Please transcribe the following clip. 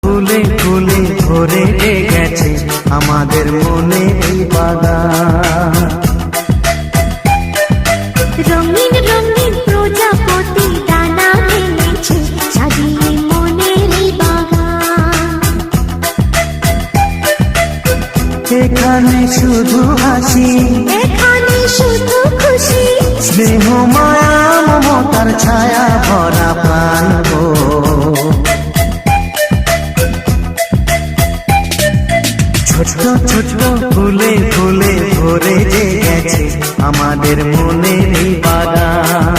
ফুলে ফুলে ভরে গেছে আমাদের মনে এই বাগান। রঙিন রঙিন প্রজাপতি ডানা মেলেছে সাজিয়ে মনের এই বাগান। এখানে শুধু হাসি, এখানে শুধু খুশি, স্নেহ মায়া মমতার ছায়া ভরা প্রাণ গো। ছোট ছোট ফুলে ফুলে ভরে গেছে আমাদের মনে এই বাগান।